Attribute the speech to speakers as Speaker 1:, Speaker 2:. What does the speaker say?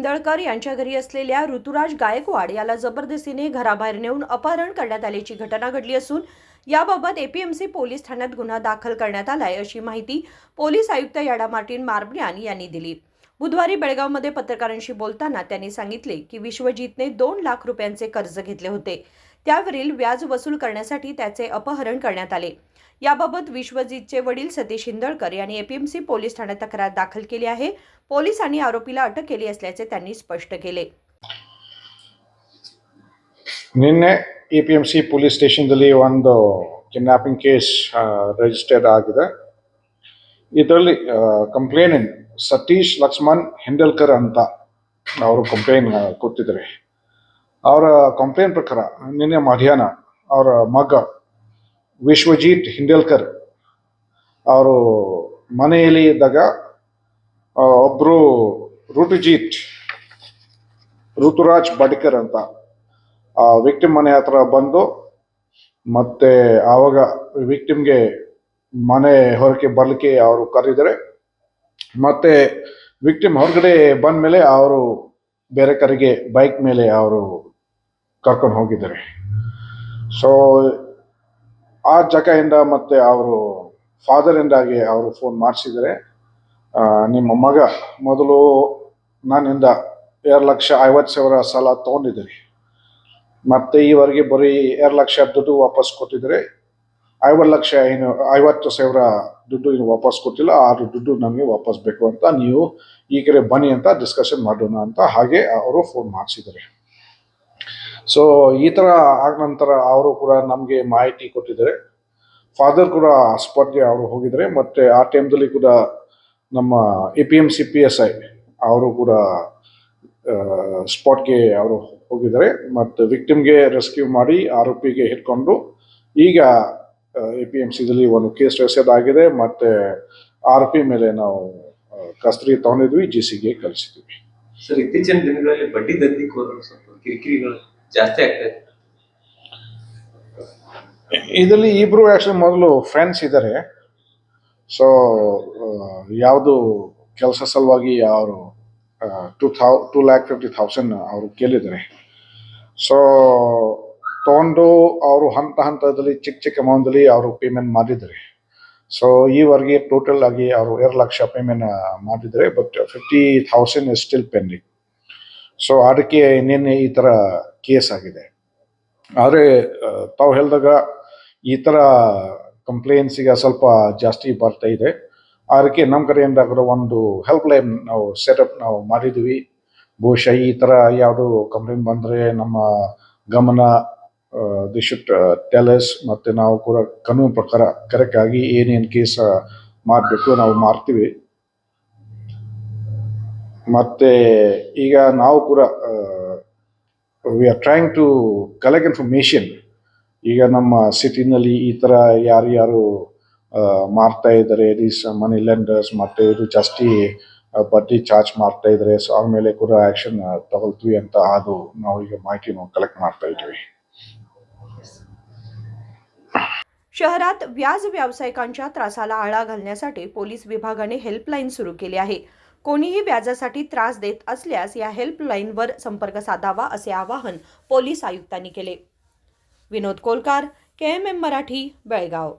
Speaker 1: हिंदळकर यांच्या घरी असलेल्या ऋतुराज गायकवाड याला जबरदस्तीने घराबाहेर नेऊन अपहरण करण्यात आल्याची घटना घडली असून याबाबत एपीएमसी पोलीस ठाण्यात गुन्हा दाखल करण्यात आलाय अशी माहिती पोलीस आयुक्त याडा मार्टिन मार्ब्रियान यांनी दिली। बुधवारी बेळगावमध्ये पत्रकारांशी बोलताना त्यांनी सांगितले की विश्वजीतने 2 लाख रुपयांचे कर्ज घेतले होते। त्यावरील व्याज वसूल करण्यासाठी त्याचे अपहरण करण्यात आले। याबाबत विश्वजीतचे वडील सतीश हिंदळकर यांनी एपीएमसी पोलीस ठाण्यात तक्रार दाखल केली आहे। पोलिसांनी आरोपीला अटक केली असल्याचे त्यांनी स्पष्ट केले।
Speaker 2: ನಿನ್ನೆ ಎಪಿಎಂಸಿ ಪೊಲೀಸ್ ಸ್ಟೇಷನ್ದಲ್ಲಿ ಒಂದು ಕಿಡ್ನಾಪಿಂಗ್ ಕೇಸ್ ರಿಜಿಸ್ಟರ್ಡ್ ಆಗಿದೆ। ಇದರಲ್ಲಿ ಕಂಪ್ಲೇನೆಂಟ್ ಸತೀಶ್ ಲಕ್ಷ್ಮಣ್ ಹಿಂಡಲ್ಕರ್ ಅಂತ ಅವರು ಕಂಪ್ಲೇಂಟ್ ಕೊಟ್ಟಿದ್ದಾರೆ। ಅವರ ಕಂಪ್ಲೇಂಟ್ ಪ್ರಕಾರ ನಿನ್ನೆ ಮಧ್ಯಾಹ್ನ ಅವರ ಮಗ ವಿಶ್ವಜಿತ್ ಹಿಂಡಲ್ಕರ್ ಅವರು ಮನೆಯಲ್ಲಿ ಇದ್ದಾಗ ಒಬ್ಬರು ಋತುರಾಜ್ ಬಡ್ಕರ್ ಅಂತ ವಿಕ್ಟಿಮ್ ಮನೆ ಹತ್ರ ಬಂದು ಮತ್ತೆ ಆವಾಗ ವಿಕ್ಟಿಮ್ಗೆ ಮನೆ ಹೊರಗೆ ಬರಲಿಕ್ಕೆ ಅವರು ಕರೆದಿದ್ದಾರೆ। ಮತ್ತೆ ವಿಕ್ಟಿಮ್ ಹೊರಗಡೆ ಬಂದ ಮೇಲೆ ಅವರು ಬೇರೆ ಕಡೆಗೆ ಬೈಕ್ ಮೇಲೆ ಅವರು ಕರ್ಕೊಂಡು ಹೋಗಿದ್ದಾರೆ। ಸೊ ಆ ಜಾಗದಿಂದ ಮತ್ತೆ ಅವರು ಫಾದರ್ ಇಂದಾಗಿ ಅವರು ಫೋನ್ ಮಾಡಿಸಿದ್ದಾರೆ, ನಿಮ್ಮ ಮಗ ಮೊದಲು ನನ್ನಿಂದ 2,50,000 ಸಾಲ ತೊಗೊಂಡಿದ್ದೀರಿ, ಮತ್ತೆ ಈವರೆಗೆ ಬರೀ 2,00,000 ದುಡ್ಡು ವಾಪಸ್ ಕೊಟ್ಟಿದ್ದಾರೆ, 50,000 ದುಡ್ಡು ಇನ್ನು ವಾಪಸ್ ಕೊಟ್ಟಿಲ್ಲ, ಆ ದುಡ್ಡು ನನಗೆ ವಾಪಸ್ ಬೇಕು ಅಂತ ನೀವು ಈ ಕಡೆ ಬನ್ನಿ ಅಂತ ಡಿಸ್ಕಷನ್ ಮಾಡೋಣ ಅಂತ ಹಾಗೆ ಅವರು ಫೋನ್ ಮಾಡಿಸಿದ್ದಾರೆ। ಸೊ ಈ ಥರ ಆದ ನಂತರ ಅವರು ಕೂಡ ನಮಗೆ ಮಾಹಿತಿ ಕೊಟ್ಟಿದ್ದಾರೆ। ಫಾದರ್ ಕೂಡ ಸ್ಪಾಟ್ಗೆ ಅವರು ಹೋಗಿದ್ದಾರೆ, ಮತ್ತು ಆ ಟೈಮ್ದಲ್ಲಿ ಕೂಡ ನಮ್ಮ APMC PSI ಅವರು ಕೂಡ ಸ್ಪಾಟ್ಗೆ ಅವರು ಹೋಗಿದ್ದಾರೆ ಮತ್ತು ವಿಕ್ಟಿಮ್ಗೆ ರೆಸ್ಕ್ಯೂ ಮಾಡಿ ಆರೋಪಿಗೆ ಹಿಡ್ಕೊಂಡು ಈಗ APMCದಲ್ಲಿ ಒಂದು ಕೇಸ್ ರಿಜಿಸ್ಟರ್ ಆಗಿದೆ ಮತ್ತು ಆರೋಪಿ ಮೇಲೆ ನಾವು ಕಸ್ಟಡಿ ತಗೊಂಡಿದ್ವಿ, GCಗೆ ಕಳಿಸಿದ್ವಿ।
Speaker 3: ಸರ್, ಇತ್ತೀಚಿನ ದಿನಗಳಲ್ಲಿ ಬಡ್ಡಿ ದಂಧೆಕೋರರು ಸ್ವಲ್ಪ ಕಿರಿಕಿರಿಗಳು ಜಾಸ್ತಿ ಆಗ್ತಾ ಇದೆ।
Speaker 2: ಇದರಲ್ಲಿ ಇಬ್ರು ಆಕ್ಚುಲಿ ಮೊದಲು ಫ್ರೆಂಡ್ಸ್ ಇದ್ದಾರೆ। ಸೊ ಯಾವುದು ಕೆಲಸ ಸಲುವಾಗಿ ಅವರು 2,50,000 ಅವರು ಕೇಳಿದ್ದಾರೆ। ಸೊ ತಗೊಂಡು ಅವರು ಹಂತದಲ್ಲಿ ಚಿಕ್ಕ ಅಮೌಂಟಲ್ಲಿ ಅವರು ಪೇಮೆಂಟ್ ಮಾಡಿದ್ದಾರೆ। ಸೊ ಈವರೆಗೆ ಟೋಟಲ್ ಆಗಿ ಅವರು 2,00,000 ಪೇಮೆಂಟ್ ಮಾಡಿದ್ದಾರೆ, but 50,000 is still pending. So ಅದಕ್ಕೆ ನಿನ್ನೆ ಈ ಥರ ಕೇಸ್ ಆಗಿದೆ। ಆದರೆ ತಾವು ಹೇಳಿದಾಗ ಈ ಥರ ಕಂಪ್ಲೇಂಟ್ಸ್ ಈಗ ಸ್ವಲ್ಪ ಜಾಸ್ತಿ ಬರ್ತಾ ಇದೆ, ಅದಕ್ಕೆ ನಮ್ಮ ಕಡೆಯಿಂದ ಒಂದು ಹೆಲ್ಪ್ ಲೈನ್ ನಾವು ಸೆಟಪ್ ನಾವು ಮಾಡಿದ್ವಿ। ಬಹುಶಃ ಈ ಥರ ಯಾವುದು ಕಂಪ್ಲೇಂಟ್ ಬಂದರೆ ನಮ್ಮ ಗಮನ ದಿ ಶುಡ್ ಟೆಲ್ ಅಸ್, ಮತ್ತು ನಾವು ಕೂಡ ಕಾನೂನು ಪ್ರಕಾರ ಕರೆಕ್ಟ್ ಆಗಿ ಏನೇನು ಕೇಸ್ ಮಾಡಬೇಕು ನಾವು ಮಾಡ್ತೀವಿ। ಮತ್ತು ಈಗ ನಾವು ಕೂಡ we are trying to collect information. ಈಗ ನಮ್ಮ ಸಿಟಿನಲ್ಲಿ ಈ ಥರ ಯಾರು ಮಾಡ್ತಾ ಇದ್ದಾರೆ ದೀಸ್ ಮನಿ ಲೆಂಡರ್ಸ್, ಮತ್ತು ಇದು ಜಾಸ್ತಿ ಬಡ್ಡಿ ಚಾರ್ಜ್ ಮಾಡ್ತಾ ಇದ್ದಾರೆ, ಸೊ ಅವ್ರ ಮೇಲೆ ಕೂಡ ಆ್ಯಕ್ಷನ್ ತಗೊಳ್ತೀವಿ ಅಂತ ಅದು ನಾವು ಈಗ ಮಾಹಿತಿ ನಾವು कलेक्ट ಮಾಡ್ತಾ इದ್ದೀವಿ।
Speaker 1: शहरात व्याज व्यावसायिकांच्या त्रासाला आळा घालण्यासाठी पोलीस विभागाने हेल्पलाईन सुरू केली आहे। कोणीही व्याजासाठी त्रास देत असल्यास या हेल्पलाईनवर संपर्क साधावा असे आवाहन पोलीस आयुक्तांनी केले। विनोद कोलकार, KMM मराठी, बेळगाव।